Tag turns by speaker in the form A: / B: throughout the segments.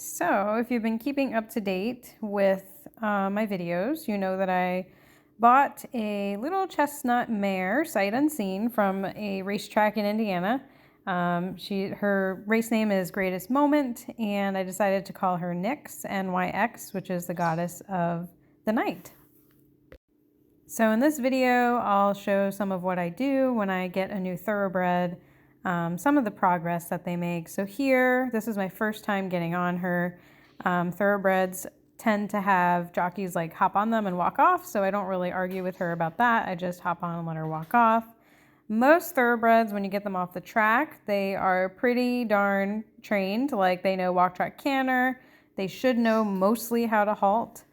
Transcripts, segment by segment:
A: So if you've been keeping up to date with my videos, you know that I bought a little chestnut mare, sight unseen, from a racetrack in Indiana. Her race name is Greatest Moment, and I decided to call her Nyx, Nyx, which is the goddess of the night. So in this video, I'll show some of what I do when I get a new thoroughbred, some of the progress that they make. So here, this is my first time getting on her. Thoroughbreds tend to have jockeys like hop on them and walk off, so I don't really argue with her about that. I just hop on and let her walk off. Most thoroughbreds, when you get them off the track, they are pretty darn trained. Like, they know walk, track, canter. They should know mostly how to halt.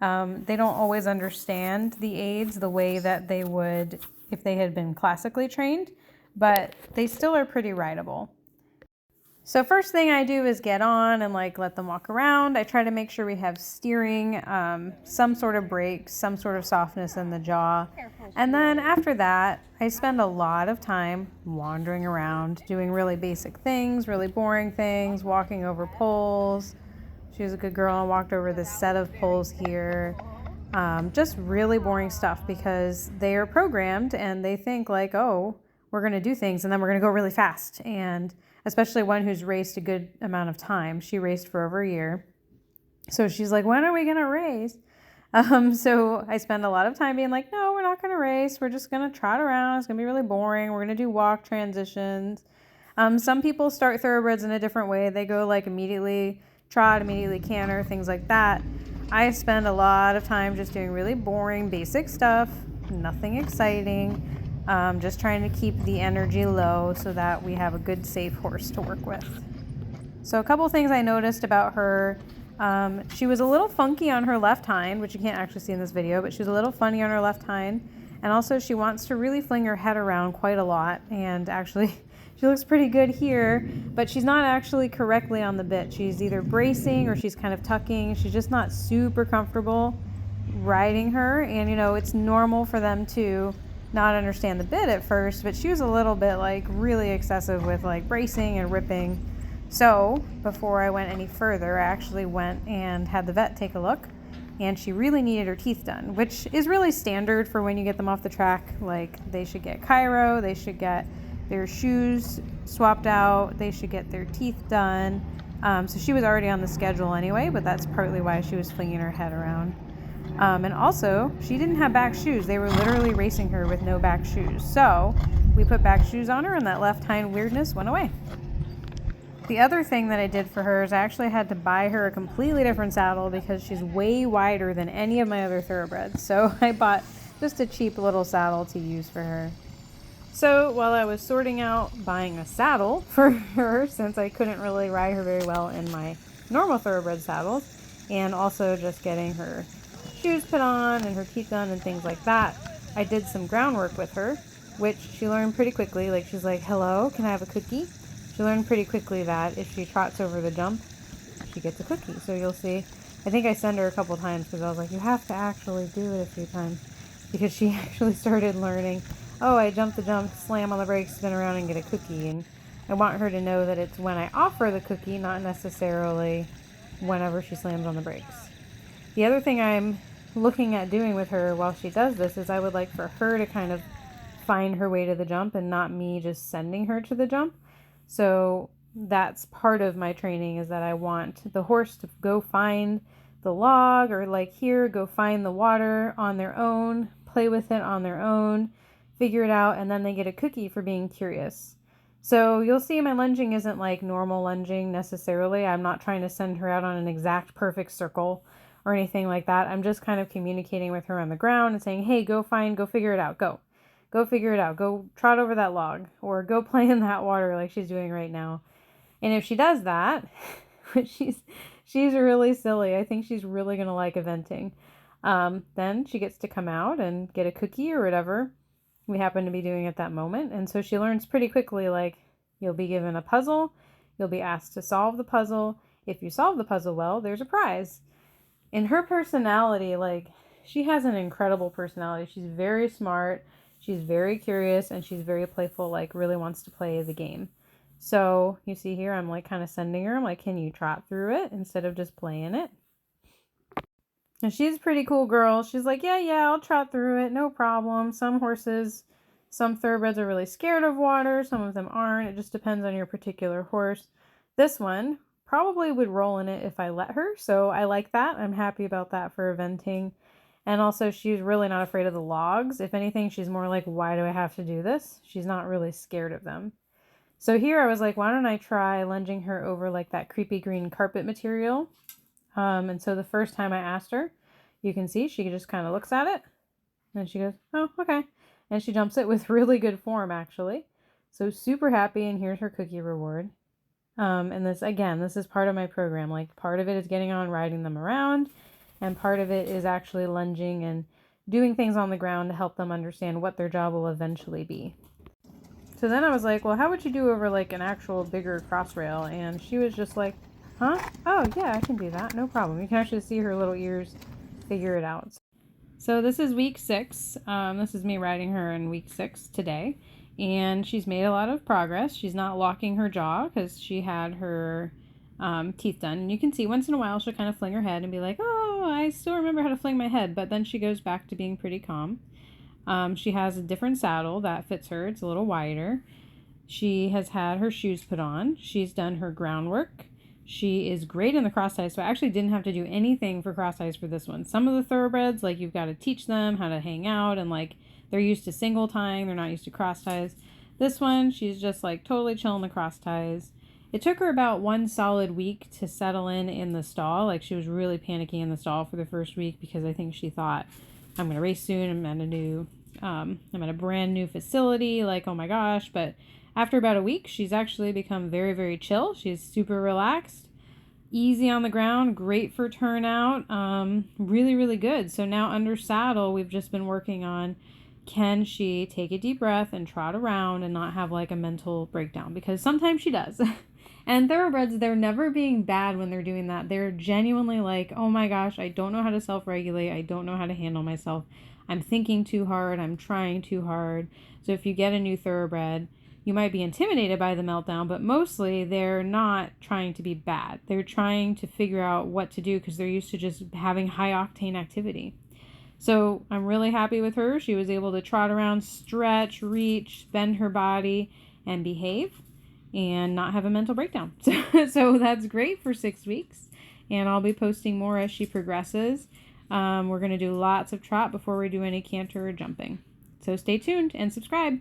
A: They don't always understand the aids the way that they would if they had been classically trained, but they still are pretty rideable. So first thing I do is get on and let them walk around. I try to make sure we have steering, some sort of brakes, some sort of softness in the jaw. And then after that, I spend a lot of time wandering around, doing really basic things, really boring things, walking over poles. She was a good girl and walked over this set of poles here. Just really boring stuff because they are programmed and they think like, oh, we're going to do things and then we're going to go really fast. And especially one who's raced a good amount of time. She raced for over a year. So she's like, when are we going to race? So I spend a lot of time being like, no, we're not going to race. We're just going to trot around. It's going to be really boring. We're going to do walk transitions. Some people start thoroughbreds in a different way. They go like immediately trot, immediately canter, things like that. I spend a lot of time just doing really boring, basic stuff, nothing exciting, just trying to keep the energy low so that we have a good, safe horse to work with. So a couple things I noticed about her. She was a little funky on her left hind, which you can't actually see in this video, but she was a little funny on her left hind. And also she wants to really fling her head around quite a lot. And actually, she looks pretty good here, but she's not actually correctly on the bit. She's either bracing or she's kind of tucking. She's just not super comfortable riding her. And, you know, it's normal for them to not understand the bit at first, but she was a little bit really excessive with bracing and ripping. So before I went any further, I actually went and had the vet take a look, and she really needed her teeth done, which is really standard for when you get them off the track. They should get chiro, they should get their shoes swapped out, they should get their teeth done. So she was already on the schedule anyway, but that's partly why she was flinging her head around. And also, she didn't have back shoes. They were literally racing her with no back shoes. So we put back shoes on her and that left hind weirdness went away. The other thing that I did for her is I actually had to buy her a completely different saddle because she's way wider than any of my other thoroughbreds. So I bought just a cheap little saddle to use for her. So while I was sorting out buying a saddle for her, since I couldn't really ride her very well in my normal thoroughbred saddles, and also just getting her shoes put on and her teeth done and things like that, I did some groundwork with her, which she learned pretty quickly. She's like, hello, can I have a cookie? She learned pretty quickly that if she trots over the jump, she gets a cookie. So you'll see, I think I sent her a couple times because I was like, you have to actually do it a few times, because she actually started learning, oh, I jump the jump, slam on the brakes, spin around and get a cookie. And I want her to know that it's when I offer the cookie, not necessarily whenever she slams on the brakes. The other thing I'm looking at doing with her while she does this is I would like for her to kind of find her way to the jump and not me just sending her to the jump. So that's part of my training, is that I want the horse to go find the log, or here, go find the water on their own, play with it on their own, figure it out, and then they get a cookie for being curious. So you'll see my lunging isn't like normal lunging necessarily. I'm not trying to send her out on an exact perfect circle or anything like that. I'm just kind of communicating with her on the ground and saying, hey, go figure it out, go figure it out, go trot over that log, or go play in that water like she's doing right now. And if she does that, she's really silly. I think she's really going to like eventing. Then she gets to come out and get a cookie or whatever we happen to be doing at that moment. And so she learns pretty quickly, you'll be given a puzzle, you'll be asked to solve the puzzle. If you solve the puzzle well, there's a prize. In her personality, she has an incredible personality. She's very smart, she's very curious, and she's very playful, really wants to play the game. So you see here, I'm like kind of sending her, I'm like, can you trot through it instead of just playing it? And she's a pretty cool girl. She's like, yeah, I'll trot through it, no problem. Some thoroughbreds are really scared of water, some of them aren't. It just depends on your particular horse. This one probably would roll in it if I let her, so I like that. I'm happy about that for eventing. And also, she's really not afraid of the logs. If anything, she's more like, why do I have to do this? She's not really scared of them. So here I was like, why don't I try lunging her over like that creepy green carpet material? And so the first time I asked her, you can see she just kind of looks at it and she goes, oh, okay. And she jumps it with really good form, actually. So super happy. And here's her cookie reward. And this, again, this is part of my program. Like part of it is getting on, riding them around. And part of it is actually lunging and doing things on the ground to help them understand what their job will eventually be. So then I was like, well, how would you do over like an actual bigger crossrail? And she was just like, huh? Oh, yeah, I can do that. No problem. You can actually see her little ears figure it out. So this is week 6. This is me riding her in week 6 today. And she's made a lot of progress. She's not locking her jaw because she had her teeth done. And you can see once in a while she'll kind of fling her head and be like, oh, I still remember how to fling my head. But then she goes back to being pretty calm. She has a different saddle that fits her. It's a little wider. She has had her shoes put on. She's done her groundwork. She is great in the cross ties, so I actually didn't have to do anything for cross ties for this one. Some of the thoroughbreds, like you've got to teach them how to hang out and like they're used to single tying. They're not used to cross ties. This one, she's just like totally chilling the cross ties. It took her about 1 solid week to settle in the stall. Like she was really panicking in the stall for the first week because I think she thought, I'm going to race soon. I'm at a brand new facility. Like, oh my gosh. But after about a week, she's actually become very, very chill. She's super relaxed, easy on the ground, great for turnout. Really, really good. So now under saddle, we've just been working on, can she take a deep breath and trot around and not have like a mental breakdown? Because sometimes she does. And thoroughbreds, they're never being bad when they're doing that. They're genuinely like, oh my gosh, I don't know how to self-regulate. I don't know how to handle myself. I'm thinking too hard. I'm trying too hard. So if you get a new thoroughbred, you might be intimidated by the meltdown, but mostly they're not trying to be bad. They're trying to figure out what to do because they're used to just having high octane activity. So I'm really happy with her. She was able to trot around, stretch, reach, bend her body, and behave and not have a mental breakdown. So that's great for 6 weeks. And I'll be posting more as she progresses. We're going to do lots of trot before we do any canter or jumping. So stay tuned and subscribe.